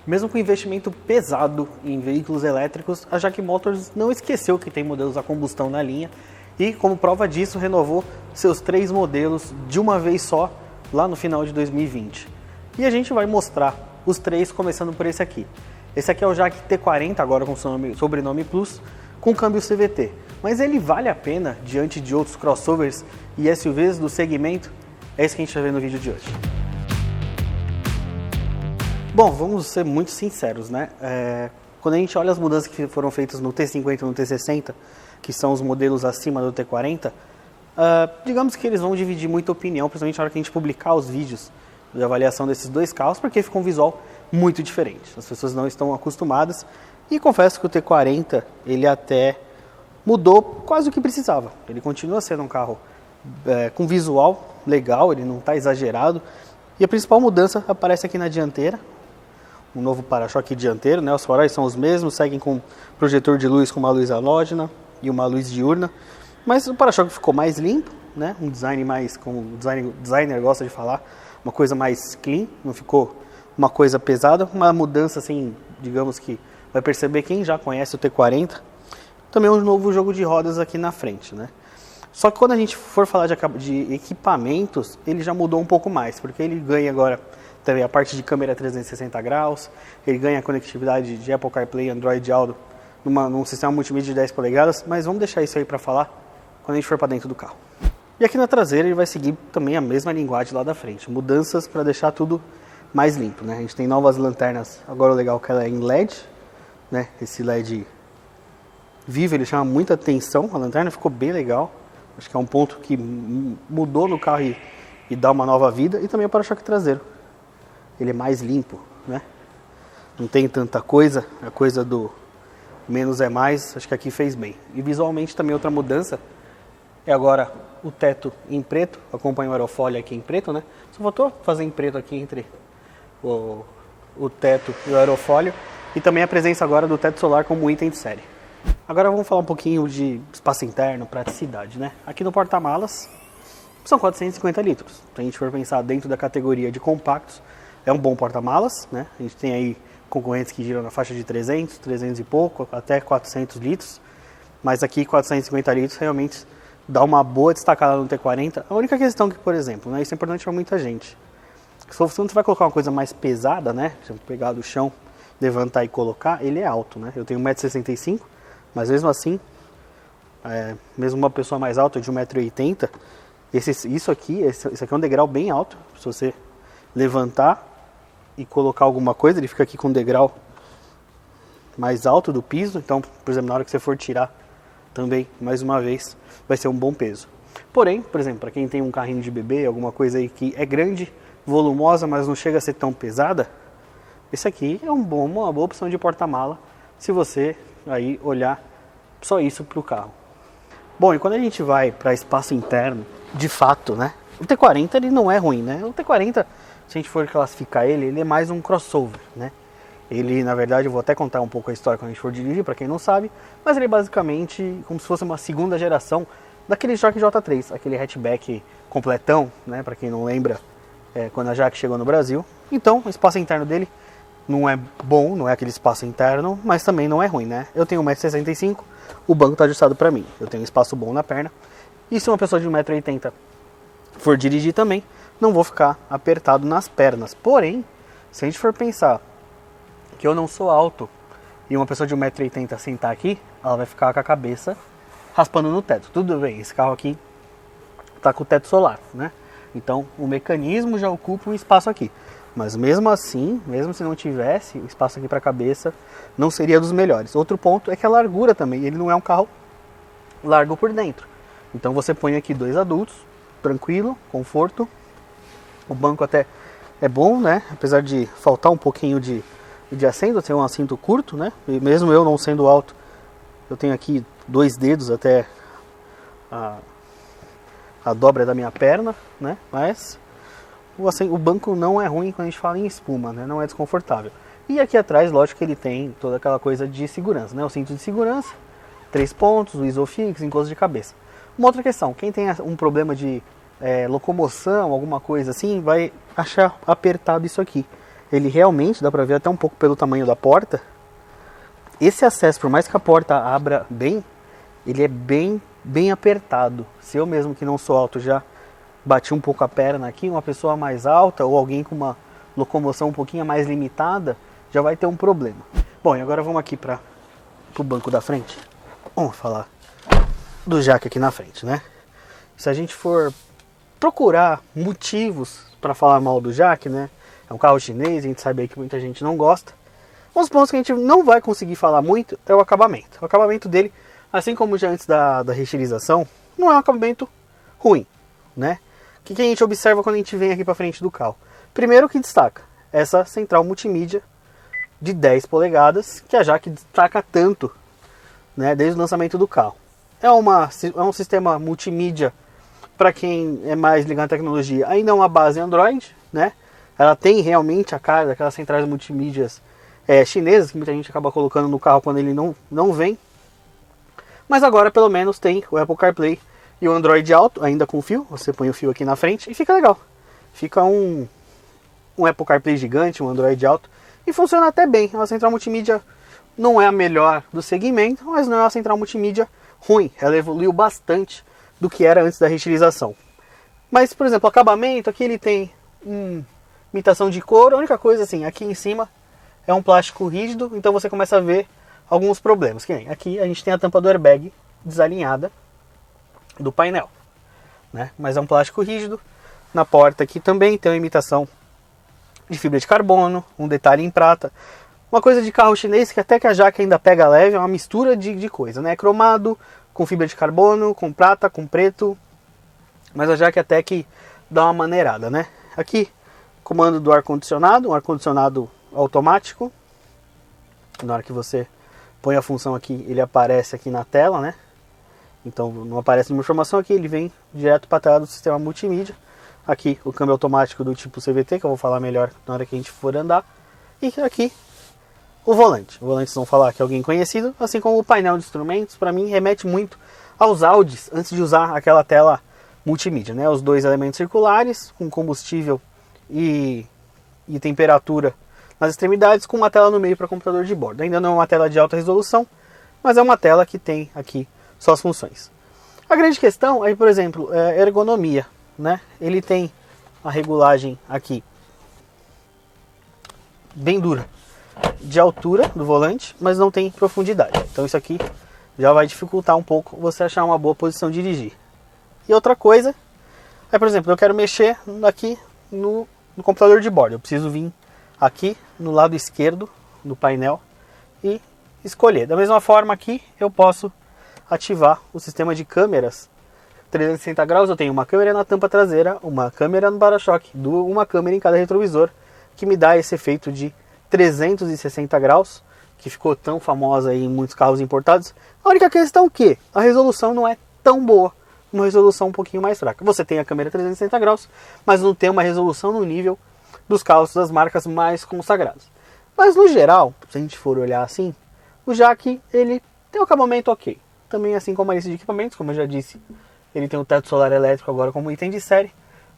Mesmo com investimento pesado em veículos elétricos, a JAC Motors não esqueceu que tem modelos a combustão na linha e, como prova disso, renovou seus 3 modelos de uma vez só lá no final de 2020. E a gente vai mostrar os 3, começando por esse aqui. Esse aqui é o JAC T40, agora com sobrenome Plus, com câmbio CVT. Mas ele vale a pena diante de outros crossovers e SUVs do segmento? É isso que a gente vai ver no vídeo de hoje. Bom, vamos ser muito sinceros, né? Quando a gente olha as mudanças que foram feitas no T50 e no T60, que são os modelos acima do T40, digamos que eles vão dividir muita opinião, principalmente na hora que a gente publicar os vídeos de avaliação desses 2 carros, porque fica um visual muito diferente. As pessoas não estão acostumadas e confesso que o T40, ele até mudou quase o que precisava. Ele continua sendo um carro com visual legal, ele não está exagerado. E a principal mudança aparece aqui na dianteira, um novo para-choque dianteiro, né? Os faróis são os mesmos, seguem com projetor de luz com uma luz halógena e uma luz diurna, mas o para-choque ficou mais limpo, né? Um design mais, como o designer gosta de falar, uma coisa mais clean, não ficou uma coisa pesada, uma mudança assim, digamos que vai perceber quem já conhece o T40, também um novo jogo de rodas aqui na frente, né? Só que quando a gente for falar de equipamentos, ele já mudou um pouco mais, porque ele ganha agora também a parte de câmera 360 graus, ele ganha a conectividade de Apple CarPlay e Android Auto num sistema multimídia de 10 polegadas, mas vamos deixar isso aí para falar quando a gente for para dentro do carro. E aqui na traseira ele vai seguir também a mesma linguagem lá da frente, mudanças para deixar tudo mais limpo, né? A gente tem novas lanternas, agora o legal é que ela é em LED, né? Esse LED vivo, ele chama muita atenção, a lanterna ficou bem legal. Acho que é um ponto que mudou no carro e dá uma nova vida. E também o para-choque traseiro. Ele é mais limpo, né? Não tem tanta coisa. A coisa do menos é mais. Acho que aqui fez bem. E visualmente também outra mudança é agora o teto em preto. Acompanha o aerofólio aqui em preto, né? Só faltou fazer em preto aqui entre o teto e o aerofólio. E também a presença agora do teto solar como item de série. Agora vamos falar um pouquinho de espaço interno, praticidade, né? Aqui no porta-malas são 450 litros. Se a gente for pensar dentro da categoria de compactos, é um bom porta-malas, né? A gente tem aí concorrentes que giram na faixa de 300, 300 e pouco, até 400 litros. Mas aqui 450 litros realmente dá uma boa destacada no T40. A única questão que, por exemplo, né, isso é importante para muita gente. Se você vai colocar uma coisa mais pesada, né? Se eu pegar do chão, levantar e colocar, ele é alto, né? Eu tenho 1,65 m. Mas mesmo assim, mesmo uma pessoa mais alta, de 1,80 m, isso aqui é um degrau bem alto. Se você levantar e colocar alguma coisa, ele fica aqui com um degrau mais alto do piso. Então, por exemplo, na hora que você for tirar também, mais uma vez, vai ser um bom peso. Porém, por exemplo, para quem tem um carrinho de bebê, alguma coisa aí que é grande, volumosa, mas não chega a ser tão pesada, esse aqui é uma boa opção de porta-mala, se você aí olhar só isso para o carro. Bom, e quando a gente vai para espaço interno, de fato, né? O T40 ele não é ruim, né? O T40, se a gente for classificar ele é mais um crossover, né? Ele, na verdade, eu vou até contar um pouco a história quando a gente for dirigir, para quem não sabe, mas ele é basicamente como se fosse uma segunda geração daquele JAC J3, aquele hatchback completão, né? Para quem não lembra, quando a JAC chegou no Brasil. Então, o espaço interno dele não é bom, não é aquele espaço interno, mas também não é ruim, né? Eu tenho 1,65 m, o banco está ajustado para mim. Eu tenho um espaço bom na perna. E se uma pessoa de 1,80 m for dirigir também, não vou ficar apertado nas pernas. Porém, se a gente for pensar que eu não sou alto e uma pessoa de 1,80 m sentar aqui, ela vai ficar com a cabeça raspando no teto. Tudo bem, esse carro aqui está com o teto solar, né? Então, o mecanismo já ocupa um espaço aqui. Mas mesmo assim, mesmo se não tivesse o espaço aqui para a cabeça, não seria dos melhores. Outro ponto é que a largura também, ele não é um carro largo por dentro. Então você põe aqui 2 adultos, tranquilo, conforto. O banco até é bom, né? Apesar de faltar um pouquinho de assento, tem um assento curto, né? E mesmo eu não sendo alto, eu tenho aqui 2 dedos até a dobra da minha perna, né? Mas o banco não é ruim quando a gente fala em espuma, né? Não é desconfortável. E aqui atrás, lógico que ele tem toda aquela coisa de segurança, né? O cinto de segurança, 3 pontos, o Isofix, encosto de cabeça. Uma outra questão, quem tem um problema de locomoção, alguma coisa assim, vai achar apertado isso aqui. Ele realmente, dá pra ver até um pouco pelo tamanho da porta, esse acesso, por mais que a porta abra bem, ele é bem apertado. Se eu mesmo que não sou alto já bati um pouco a perna aqui, uma pessoa mais alta ou alguém com uma locomoção um pouquinho mais limitada, já vai ter um problema. Bom, e agora vamos aqui para o banco da frente. Vamos falar do jack aqui na frente, né? Se a gente for procurar motivos para falar mal do jack, né? É um carro chinês, a gente sabe aí que muita gente não gosta. Um dos pontos que a gente não vai conseguir falar muito é o acabamento. O acabamento dele, assim como já antes da reestilização, não é um acabamento ruim, né? O que a gente observa quando a gente vem aqui para frente do carro? Primeiro que destaca, essa central multimídia de 10 polegadas, que a Jaque destaca tanto, né, desde o lançamento do carro. É um sistema multimídia para quem é mais ligado à tecnologia, ainda é uma base Android, né? Ela tem realmente a cara daquelas centrais multimídias chinesas, que muita gente acaba colocando no carro quando ele não vem. Mas agora pelo menos tem o Apple CarPlay e o Android Auto, ainda com fio. Você põe o fio aqui na frente e fica legal. Fica um Apple CarPlay gigante, um Android Auto, e funciona até bem. A central multimídia não é a melhor do segmento, mas não é uma central multimídia ruim. Ela evoluiu bastante do que era antes da reestilização. Mas, por exemplo, o acabamento, aqui ele tem imitação de couro. A única coisa, assim, aqui em cima é um plástico rígido, então você começa a ver alguns problemas. Que nem aqui a gente tem a tampa do airbag desalinhada do painel, né? Mas é um plástico rígido. Na porta aqui também tem uma imitação de fibra de carbono, um detalhe em prata. Uma coisa de carro chinês que até que a Jaque ainda pega leve, é uma mistura de coisa, né? Cromado, com fibra de carbono, com prata, com preto. Mas a Jaque até que dá uma maneirada, né? Aqui, comando do ar-condicionado, um ar-condicionado automático. Na hora que você põe a função aqui, ele aparece aqui na tela, né? Então não aparece nenhuma informação aqui, ele vem direto para a tela do sistema multimídia. Aqui o câmbio automático do tipo CVT, que eu vou falar melhor na hora que a gente for andar. E aqui o volante. O volante, vocês vão falar que é alguém conhecido, assim como o painel de instrumentos, para mim remete muito aos Audis, antes de usar aquela tela multimídia, né? Os dois elementos circulares, com combustível e temperatura nas extremidades, com uma tela no meio para computador de bordo. Ainda não é uma tela de alta resolução, mas é uma tela que tem aqui suas funções. A grande questão é, por exemplo, ergonomia, né? Ele tem a regulagem aqui bem dura de altura do volante, mas não tem profundidade. Então isso aqui já vai dificultar um pouco você achar uma boa posição de dirigir. E outra coisa é, por exemplo, eu quero mexer aqui no computador de bordo. Eu preciso vir aqui no lado esquerdo do painel e escolher. Da mesma forma aqui eu posso ativar o sistema de câmeras 360 graus. Eu tenho uma câmera na tampa traseira, uma câmera no para-choque, uma câmera em cada retrovisor, que me dá esse efeito de 360 graus, que ficou tão famosa aí em muitos carros importados. A única questão é que a resolução não é tão boa, uma resolução um pouquinho mais fraca. Você tem a câmera 360 graus, mas não tem uma resolução no nível dos carros das marcas mais consagradas. Mas no geral, se a gente for olhar assim, o Jaque, ele tem um acabamento ok. Também assim como a lista de equipamentos, como eu já disse, ele tem o teto solar elétrico agora como item de série.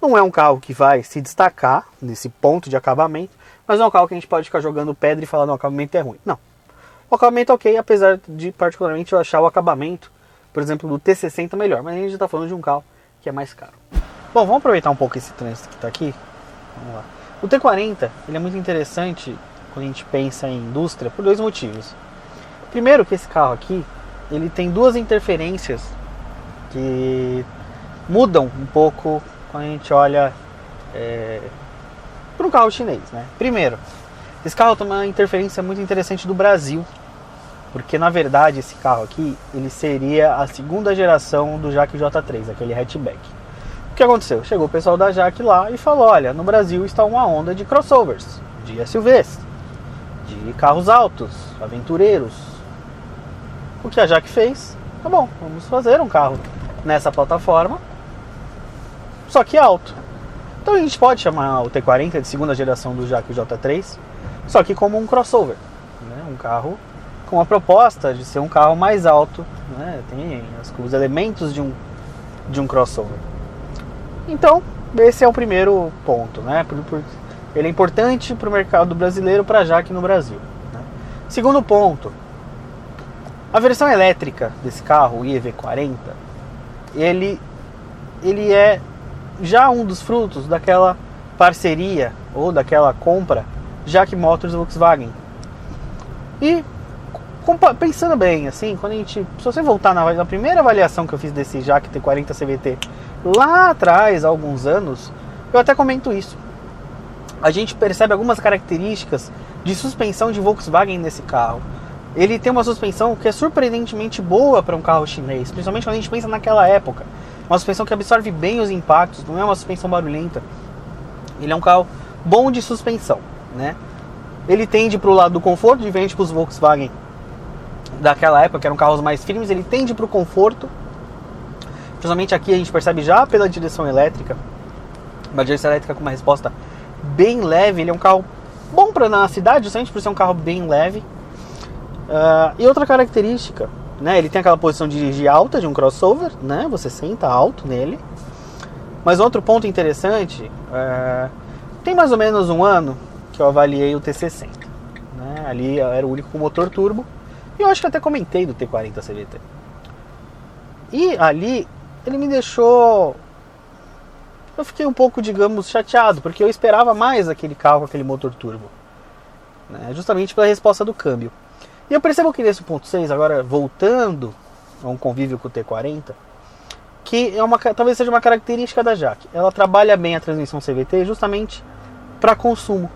Não é um carro que vai se destacar nesse ponto de acabamento, mas não é um carro que a gente pode ficar jogando pedra e falar, não, o acabamento é ruim. Não. O acabamento é ok, apesar de particularmente eu achar o acabamento, por exemplo, do T60 melhor. Mas a gente está falando de um carro que é mais caro. Bom, vamos aproveitar um pouco esse trânsito que está aqui. Vamos lá. O T40 ele é muito interessante quando a gente pensa em indústria por dois motivos. Primeiro que esse carro aqui, ele tem duas interferências que mudam um pouco quando a gente olha para um carro chinês, né? Primeiro, esse carro tem uma interferência muito interessante do Brasil, porque na verdade esse carro aqui, ele seria a segunda geração do Jaque J3, aquele hatchback. O que aconteceu? Chegou o pessoal da Jaque lá e falou, olha, no Brasil está uma onda de crossovers, de SUVs, de carros altos, aventureiros. O que a Jaque fez? Tá bom, vamos fazer um carro nessa plataforma, só que alto. Então a gente pode chamar o T40 de segunda geração do Jaque J3, só que como um crossover, né? Um carro com a proposta de ser um carro mais alto, né? Tem os elementos de um crossover. Então, esse é o primeiro ponto, né? Ele é importante para o mercado brasileiro, para a Jaque no Brasil, né? Segundo ponto, a versão elétrica desse carro, o iEV40, ele é já um dos frutos daquela parceria ou daquela compra Jaque Motors e Volkswagen. E pensando bem, assim, se você voltar na primeira avaliação que eu fiz desse Jaque T40 CVT lá atrás, há alguns anos, eu até comento isso. A gente percebe algumas características de suspensão de Volkswagen nesse carro. Ele tem uma suspensão que é surpreendentemente boa para um carro chinês, principalmente quando a gente pensa naquela época. Uma suspensão que absorve bem os impactos, não é uma suspensão barulhenta. Ele é um carro bom de suspensão, né? Ele tende para o lado do conforto, diferente para os Volkswagen daquela época, que eram carros mais firmes. Ele tende para o conforto, principalmente aqui a gente percebe já pela direção elétrica, uma direção elétrica com uma resposta bem leve. Ele é um carro bom para na cidade, justamente por ser um carro bem leve. E outra característica, né, ele tem aquela posição de dirigir alta de um crossover, né, você senta alto nele. Mas outro ponto interessante, tem mais ou menos um ano que eu avaliei o T60, né, ali era o único com motor turbo, e eu acho que até comentei do T40 CVT. E ali ele me deixou, eu fiquei um pouco, digamos, chateado, porque eu esperava mais aquele carro com aquele motor turbo, né, justamente pela resposta do câmbio. E eu percebo que nesse 1.6, agora voltando a um convívio com o T40, que talvez seja uma característica da Jaque. Ela trabalha bem a transmissão CVT justamente para consumo.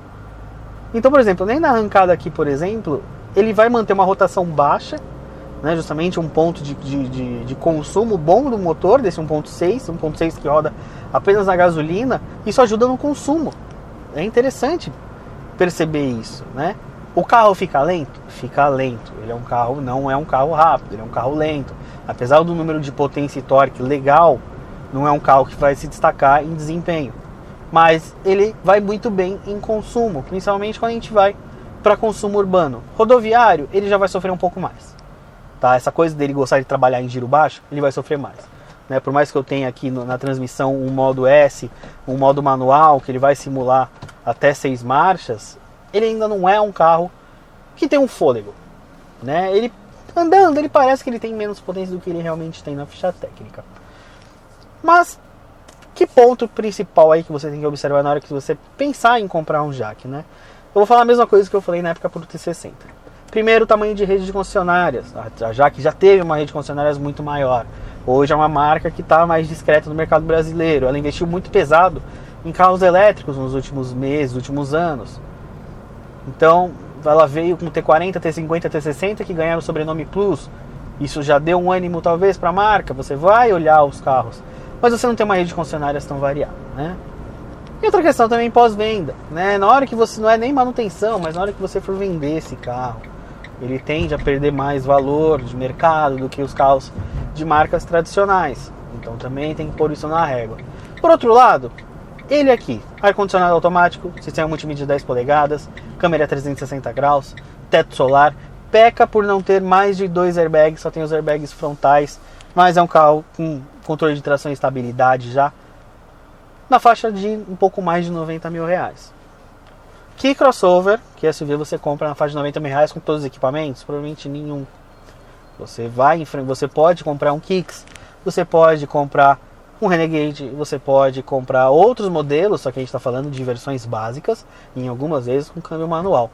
Então, por exemplo, nem na arrancada aqui, por exemplo, ele vai manter uma rotação baixa, né, justamente um ponto de consumo bom do motor, desse 1.6 que roda apenas na gasolina. Isso ajuda no consumo. É interessante perceber isso, né? O carro fica lento? Fica lento. Ele é um carro, não é um carro rápido, ele é um carro lento. Apesar do número de potência e torque legal, não é um carro que vai se destacar em desempenho. Mas ele vai muito bem em consumo, principalmente quando a gente vai para consumo urbano. Rodoviário, ele já vai sofrer um pouco mais. Tá? Essa coisa dele gostar de trabalhar em giro baixo, ele vai sofrer mais. Né? Por mais que eu tenha aqui na transmissão um modo S, um modo manual, que ele vai simular até 6 marchas, ele ainda não é um carro que tem um fôlego, né? Ele andando, ele parece que ele tem menos potência do que ele realmente tem na ficha técnica. Mas que ponto principal aí que você tem que observar na hora que você pensar em comprar um Jaque, né? Eu vou falar a mesma coisa que eu falei na época pro T60. Primeiro, o tamanho de rede de concessionárias. A Jaque já teve uma rede de concessionárias muito maior. Hoje é uma marca que está mais discreta no mercado brasileiro. Ela investiu muito pesado em carros elétricos nos últimos meses, últimos anos. Então, ela veio com T40, T50, T60 que ganharam o sobrenome Plus. Isso já deu um ânimo talvez para a marca. Você vai olhar os carros, mas você não tem uma rede de concessionárias tão variada, né? E outra questão também pós-venda, né? Na hora que você, não é nem manutenção, mas na hora que você for vender esse carro, ele tende a perder mais valor de mercado do que os carros de marcas tradicionais. Então também tem que pôr isso na régua. Por outro lado, ele aqui, ar-condicionado automático, sistema multimídia de 10 polegadas, câmera 360 graus, teto solar, peca por não ter mais de 2 airbags, só tem os airbags frontais, mas é um carro com controle de tração e estabilidade já, na faixa de um pouco mais de 90 mil reais. Que crossover, que SUV você compra na faixa de 90 mil reais com todos os equipamentos? Provavelmente nenhum. Você pode comprar um Kicks, você pode comprar um Renegade, você pode comprar outros modelos, só que a gente está falando de versões básicas, em algumas vezes com câmbio manual.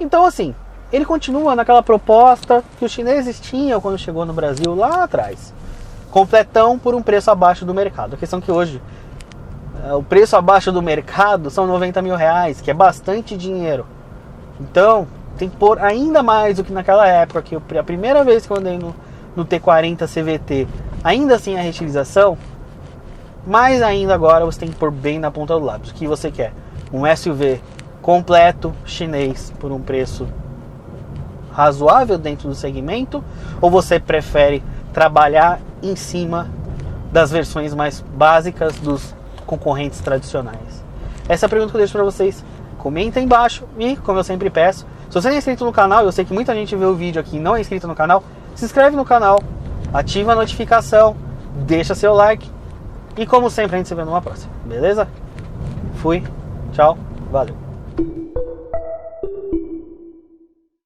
Então assim, ele continua naquela proposta que os chineses tinham quando chegou no Brasil lá atrás. Completão por um preço abaixo do mercado. A questão é que hoje, o preço abaixo do mercado são 90 mil reais, que é bastante dinheiro. Então, tem que pôr ainda mais do que naquela época, que a primeira vez que eu andei no T40 CVT, ainda assim a reutilização, mais ainda agora você tem que pôr bem na ponta do lápis. O que você quer? Um SUV completo chinês por um preço razoável dentro do segmento? Ou você prefere trabalhar em cima das versões mais básicas dos concorrentes tradicionais? Essa é a pergunta que eu deixo para vocês. Comenta aí embaixo e, como eu sempre peço, se você não é inscrito no canal, eu sei que muita gente vê o vídeo aqui e não é inscrito no canal, se inscreve no canal, ativa a notificação, deixa seu like E como sempre, a gente se vê numa próxima, beleza? Fui, tchau, valeu.